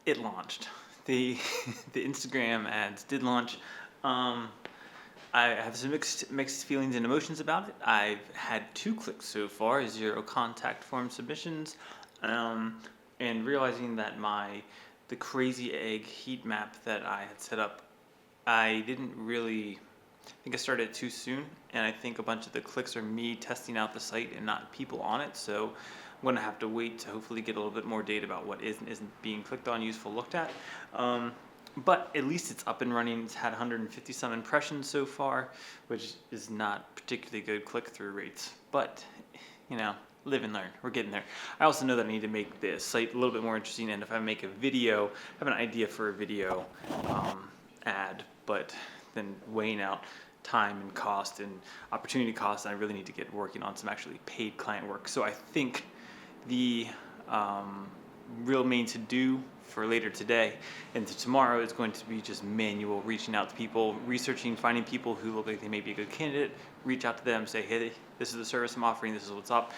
it launched. The the Instagram ads did launch. I have some mixed feelings and emotions about it. I've had 2 clicks so far, 0 contact form submissions, and realizing that the crazy egg heat map that I had set up, I didn't really. I think I started too soon, and I think a bunch of the clicks are me testing out the site and not people on it. So I'm going to have to wait to hopefully get a little bit more data about what is and isn't being clicked on, useful, looked at. But at least it's up and running. It's had 150 some impressions so far, which is not particularly good click-through rates. But, live and learn. We're getting there. I also know that I need to make the site a little bit more interesting, and if I make a video, I have an idea for a video ad, but then weighing out time and cost and opportunity cost, I really need to get working on some actually paid client work. So I think the real main to do for later today and tomorrow is going to be just manual reaching out to people, researching, finding people who look like they may be a good candidate, reach out to them, say, hey, this is the service I'm offering, this is what's up.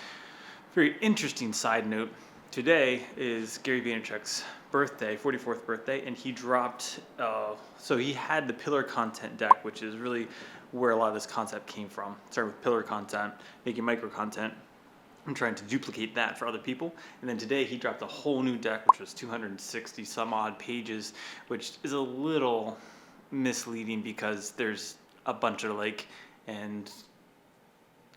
Very interesting side note, today is Gary Vaynerchuk's birthday, 44th birthday, and he dropped, so he had the pillar content deck, which is really where a lot of this concept came from. Started with pillar content, making micro content. I'm trying to duplicate that for other people. And then today he dropped a whole new deck, which was 260 some odd pages, which is a little misleading because there's a bunch of and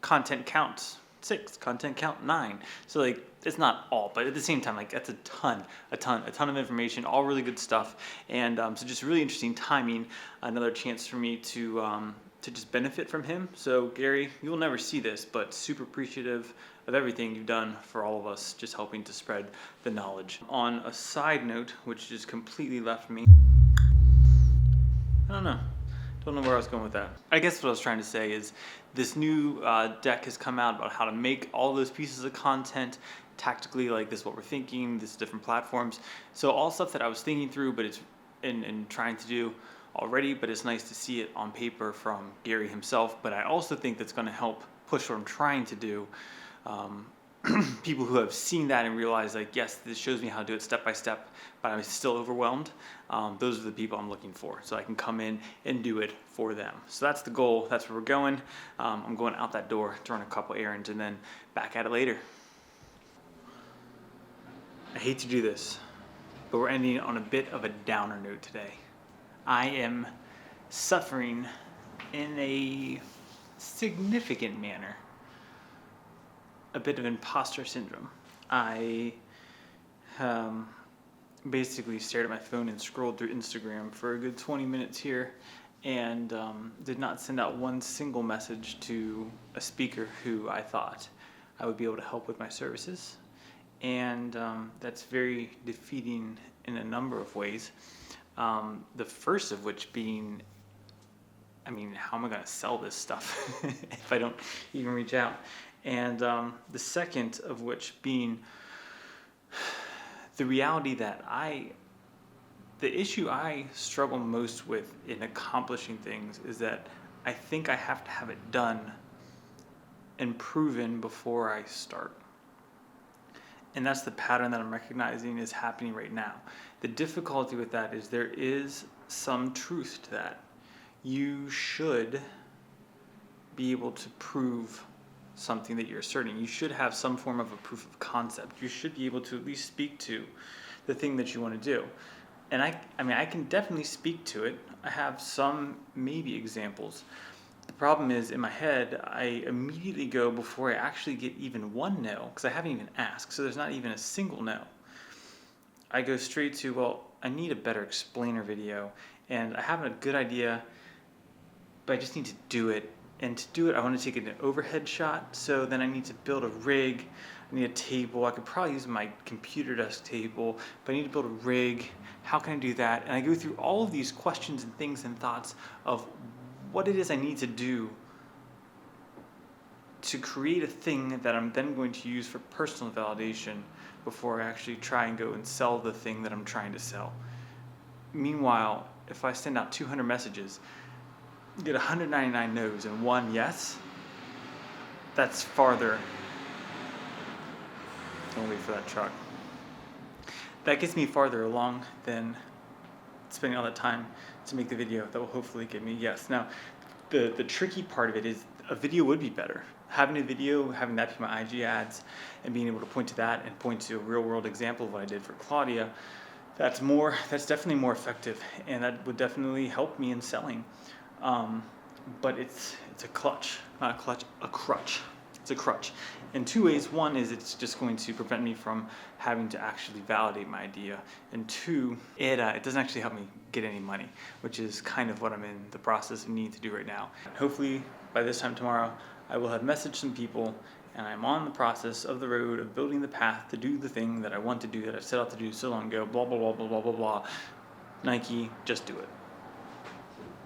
content counts 6, content count 9. So it's not all, but at the same time, that's a ton of information, all really good stuff. And so just really interesting timing, another chance for me to just benefit from him. So Gary, you will never see this, but super appreciative of everything you've done for all of us, just helping to spread the knowledge. On a side note, which just completely left me, I don't know where I was going with that. I guess what I was trying to say is this new deck has come out about how to make all those pieces of content tactically, this is what we're thinking, this is different platforms. So all stuff that I was thinking through, but it's and trying to do already, but it's nice to see it on paper from Gary himself. But I also think that's going to help push what I'm trying to do. People who have seen that and realize yes, this shows me how to do it step by step, but I'm still overwhelmed. Those are the people I'm looking for, so I can come in and do it for them. So that's the goal. That's where we're going. I'm going out that door to run a couple errands and then back at it later. I hate to do this, but we're ending on a bit of a downer note today. I am suffering in a significant manner a bit of imposter syndrome. I basically stared at my phone and scrolled through Instagram for a good 20 minutes here and did not send out one single message to a speaker who I thought I would be able to help with my services. And that's very defeating in a number of ways. The first of which being, how am I going to sell this stuff if I don't even reach out? And the second of which being the reality that the issue I struggle most with in accomplishing things is that I think I have to have it done and proven before I start. And that's the pattern that I'm recognizing is happening right now. The difficulty with that is there is some truth to that. You should be able to prove something that you're asserting. You should have some form of a proof of concept. You should be able to at least speak to the thing that you want to do. And I can definitely speak to it. I have some maybe examples. The problem is in my head, I immediately go before I actually get even one no, because I haven't even asked, so there's not even a single no. I go straight to, I need a better explainer video, and I have a good idea, but I just need to do it. And to do it, I want to take an overhead shot, so then I need to build a rig. I need a table. I could probably use my computer desk table, but I need to build a rig. How can I do that? And I go through all of these questions and things and thoughts of what it is I need to do to create a thing that I'm then going to use for personal validation before I actually try and go and sell the thing that I'm trying to sell. Meanwhile, if I send out 200 messages, get 199 no's and 1 yes, that's farther. Don't wait for that truck. that gets me farther along than spending all that time to make the video that will hopefully get me yes. Now, the tricky part of it is a video would be better. Having a video, having that be my IG ads, and being able to point to that and point to a real world example of what I did for Claudia, that's definitely more effective, and that would definitely help me in selling. But it's a clutch, not a clutch, a crutch. It's a crutch in two ways. One is it's just going to prevent me from having to actually validate my idea, and two, it doesn't actually help me get any money, which is kind of what I'm in the process of needing to do right now. Hopefully by this time tomorrow, I will have messaged some people, and I'm on the process of the road of building the path to do the thing that I want to do, that I set out to do so long ago. Blah blah blah blah blah blah blah. Nike, just do it.